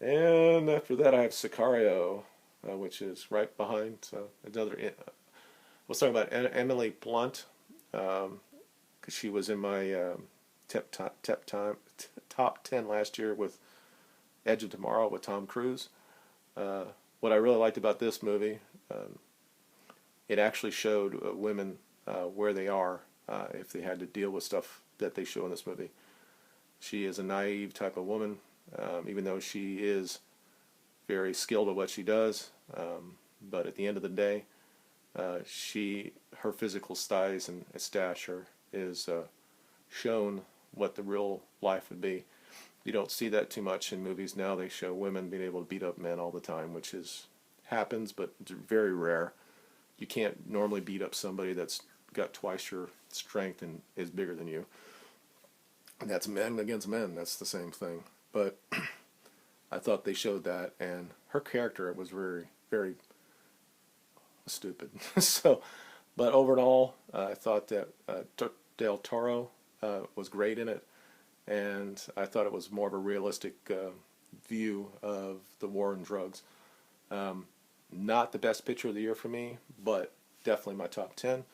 And after that, I have Sicario, which is right behind another. I was talking about Emily Blunt, because she was in my top 10 last year with Edge of Tomorrow with Tom Cruise. Uh, what I really liked about this movie, it actually showed women where they are if they had to deal with stuff that they show in this movie. She is a naive type of woman, even though she is very skilled at what she does. But at the end of the day, her physical size and stature is shown what the real life would be. You don't see that too much in movies now. They show women being able to beat up men all the time, which is happens, but it's very rare. You can't normally beat up somebody that's got twice your strength and is bigger than you. And that's men against men. That's the same thing. But I thought they showed that, and her character was very, very stupid. So, but overall, I thought that Del Toro was great in it, and I thought it was more of a realistic view of the war on drugs. Um, Not the best picture of the year for me, but definitely my top 10.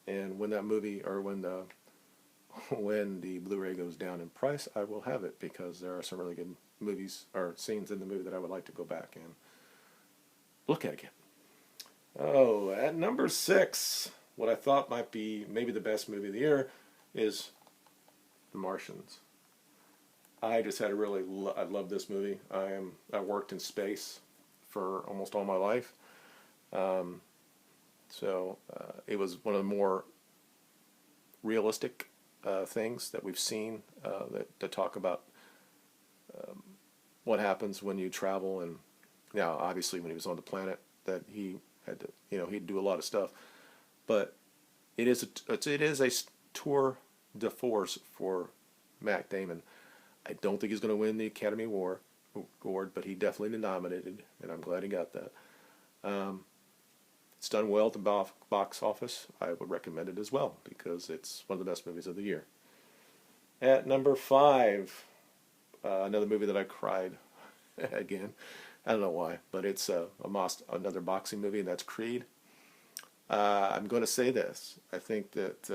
And when that movie, or when the Blu-ray goes down in price, I will have it because there are some really good movies or scenes in the movie that I would like to go back and look at again. Oh, at number 6, what I thought might be maybe the best movie of the year is The Martians. I just had a really I love this movie. I worked in space for almost all my life, um, so it was one of the more realistic things that we've seen that talk about what happens when you travel. And now, obviously, when he was on the planet, that he had to, he'd do a lot of stuff. But it is a tour de force for Matt Damon. I don't think he's going to win the Academy Award, but he definitely nominated, and I'm glad he got that. Um, it's done well at the box office. I would recommend it as well because it's one of the best movies of the year. At number 5, another movie that I cried again. I don't know why, but it's another boxing movie, and that's Creed. I'm going to say this. I think that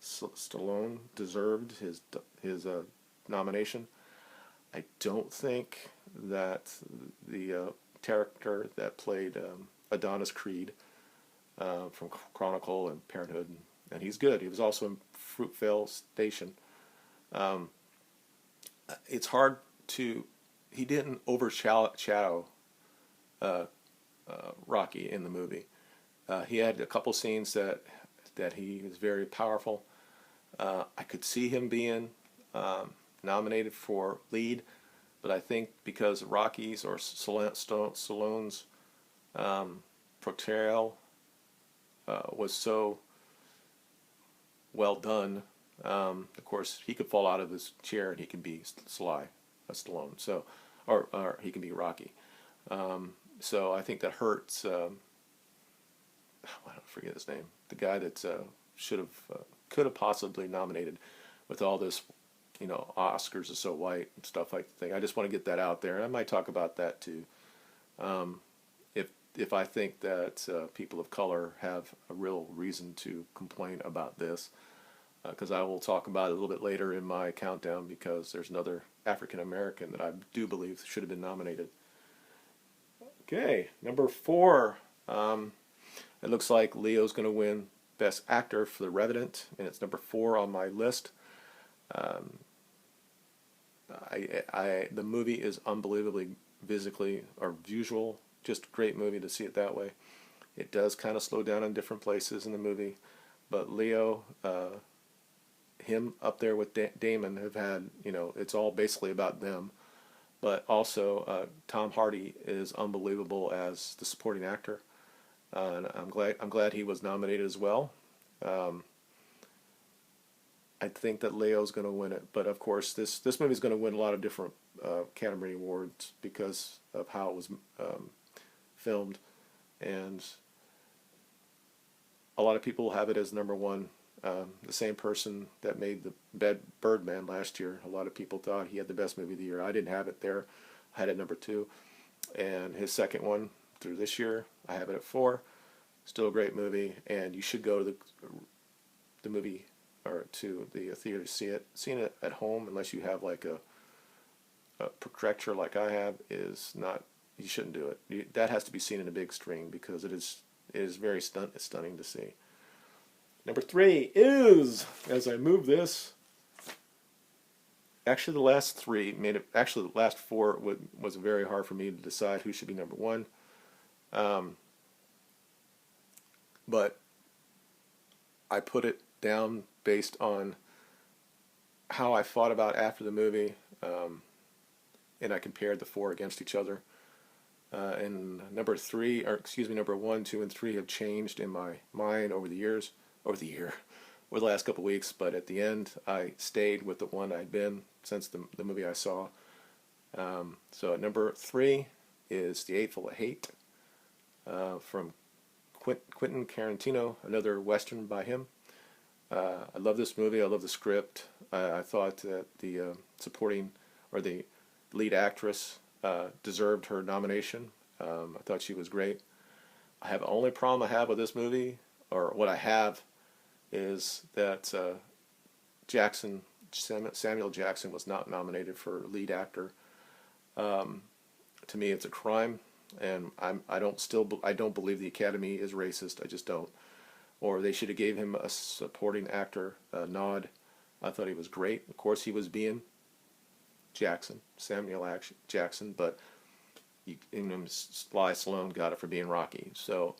Stallone deserved his nomination. I don't think that the character that played Adonis Creed from Chronicle and Parenthood, and he's good. He was also in Fruitvale Station. Um, it's hard to. He didn't overshadow uh, Rocky in the movie. He had a couple scenes that he was very powerful. I could see him being nominated for lead, but I think because Rocky's or Stallone's portrayal was so well done, of course he could fall out of his chair and he can be Stallone. So, or he can be Rocky. So I think that hurts. I don't forget his name. The guy that could have possibly nominated with all this, Oscars are so white and stuff like that. I just want to get that out there, and I might talk about that too. Um, if I think that people of color have a real reason to complain about this, because I will talk about it a little bit later in my countdown, because there's another African American that I do believe should have been nominated. Okay, number 4. It looks like Leo's going to win Best Actor for The Revenant, and it's number 4 on my list. Um, the movie is unbelievably visibly or visual, just a great movie to see it that way. It does kind of slow down in different places in the movie, but Leo, him up there with Damon have had, it's all basically about them. But also, Tom Hardy is unbelievable as the supporting actor. And I'm glad he was nominated as well. Um, I think that Leo's going to win it, but of course this movie is going to win a lot of different Academy Awards because of how it was filmed, and a lot of people have it as number 1 The same person that made the Birdman last year. A lot of people thought he had the best movie of the year. I didn't have it there. I had it number 2. And his second one through this year, I have it at 4. Still a great movie, and you should go to the movie or to the theater to see it. Seeing it at home, unless you have like a projector like I have, is not. You shouldn't do it. That has to be seen in a big screen because it is very stunning to see. Number 3 is, as I move this, actually the last 3 made it. Actually, the last 4 was very hard for me to decide who should be number 1. But I put it down based on how I thought about after the movie, and I compared the 4 against each other. And number 1, 2, and 3 have changed in my mind over the last couple of weeks. But at the end, I stayed with the one I'd been since the movie I saw. So at number 3 is The Eightful of Hate, from Quentin Tarantino, another Western by him. I love this movie. I love the script. I thought that the supporting or the lead actress deserved her nomination. I thought she was great. The only problem I have with this movie, or what I have, is that Samuel Jackson was not nominated for lead actor. To me, it's a crime, and I don't believe the Academy is racist. I just don't. Or they should have gave him a supporting actor nod. I thought he was great. Of course, he was being Samuel Jackson, but Sly Stallone got it for being Rocky. So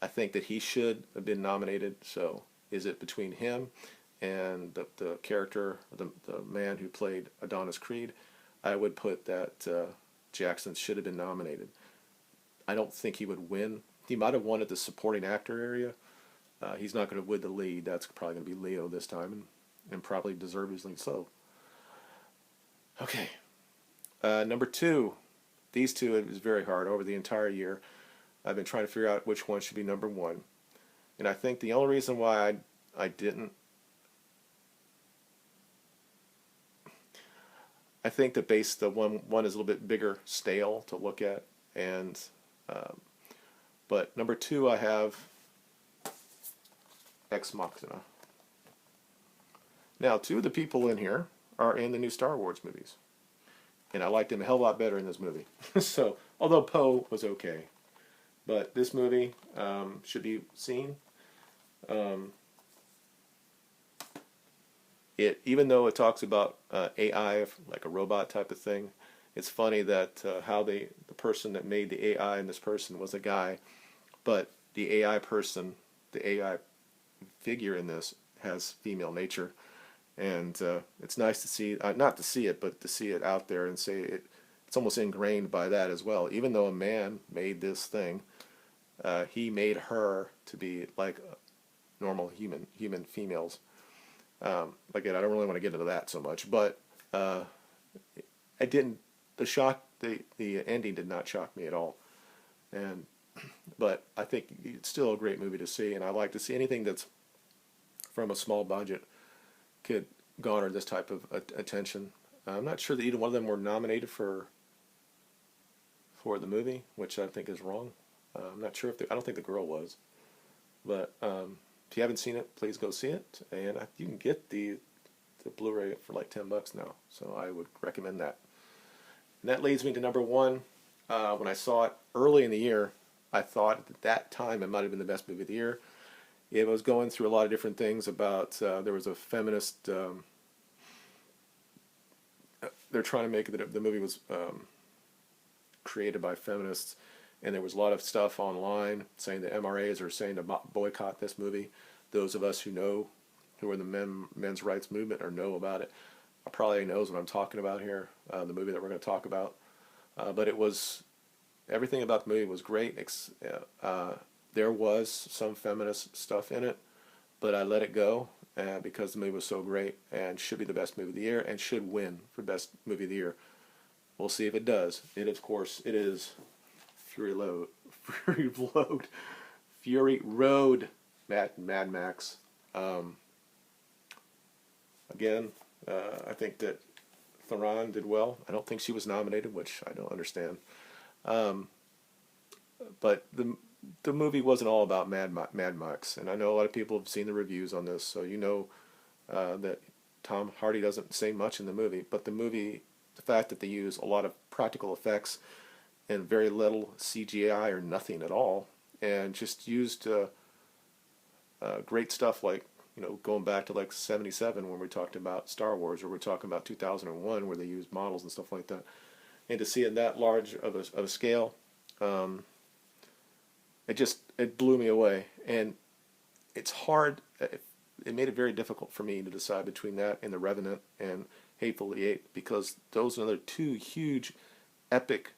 I think that he should have been nominated. So is it between him and the character, the man who played Adonis Creed? I would put that Jackson should have been nominated. I don't think he would win. He might have won at the supporting actor area. He's not going to win the lead. That's probably going to be Leo this time, and probably deservedly so. Okay. Number 2. These two, it was very hard over the entire year. I've been trying to figure out which one should be number 1. And I think the only reason why I didn't, I think that the one is a little bit bigger, stale to look at, and but number 2 I have Ex Machina. Now, 2 of the people in here are in the new Star Wars movies, and I liked him a hell of a lot better in this movie. So, although Poe was okay, but this movie should be seen. Even though it talks about AI, like a robot type of thing, it's funny that how the person that made the AI in this person was a guy, but the AI person, the AI figure in this has female nature. And it's nice to see, not to see it, but to see it out there and say it's almost ingrained by that as well. Even though a man made this thing, he made her to be like normal human females. Again, I don't really want to get into that so much, but I didn't. The ending did not shock me at all. But I think it's still a great movie to see, and I like to see anything that's from a small budget could garner this type of attention. I'm not sure that either one of them were nominated for the movie, which I think is wrong. I'm not sure I don't think the girl was, but if you haven't seen it, please go see it, and you can get the Blu-ray for like $10 now, so I would recommend that. And that leads me to number 1. When I saw it early in the year, I thought at that time it might have been the best movie of the year. It was going through a lot of different things about, there was a feminist, they're trying to make it, the movie was created by feminists, and there was a lot of stuff online saying the MRAs are saying to boycott this movie. Those of us who are in the men's rights movement or know about it, probably knows what I'm talking about here, the movie that we're going to talk about. But everything about the movie was great. There was some feminist stuff in it, but I let it go because the movie was so great and should be the best movie of the year and should win for best movie of the year. We'll see if it does. Of course, it is Fury Road, Mad Max. Again, I think that Theron did well. I don't think she was nominated, which I don't understand. Um, but the movie wasn't all about Mad Max, and I know a lot of people have seen the reviews on this, so you know that Tom Hardy doesn't say much in the movie. But the movie, the fact that they use a lot of practical effects and very little CGI or nothing at all, and just used great stuff like, going back to like 77 when we talked about Star Wars, or we're talking about 2001 where they used models and stuff like that. And to see it that large of a scale, um, it blew me away. And it's hard. It made it very difficult for me to decide between that and The Revenant and Hateful Eight, because those are another two huge, epic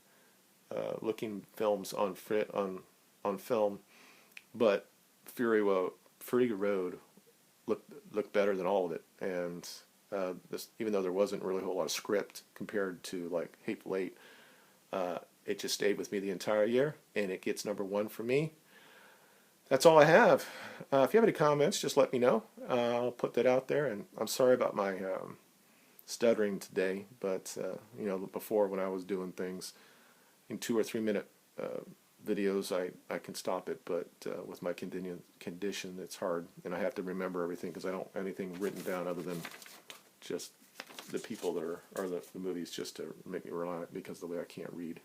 looking films on film. But Fury Road looked better than all of it, and even though there wasn't really a whole lot of script compared to like Hateful Eight, it just stayed with me the entire year, and it gets number one for me. That's all I have. If you have any comments, just let me know. I'll put that out there, and I'm sorry about my stuttering today, but before, when I was doing things in 2 or 3 minute videos, I can stop it, but with my condition, it's hard, and I have to remember everything because I don't have anything written down other than just the people that are the movies, just to make me rely on it, because of the way I can't read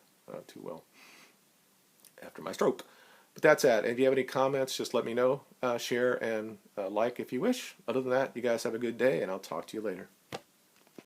too well after my stroke. But that's it. If you have any comments, just let me know. Share and like if you wish. Other than that, you guys have a good day, and I'll talk to you later.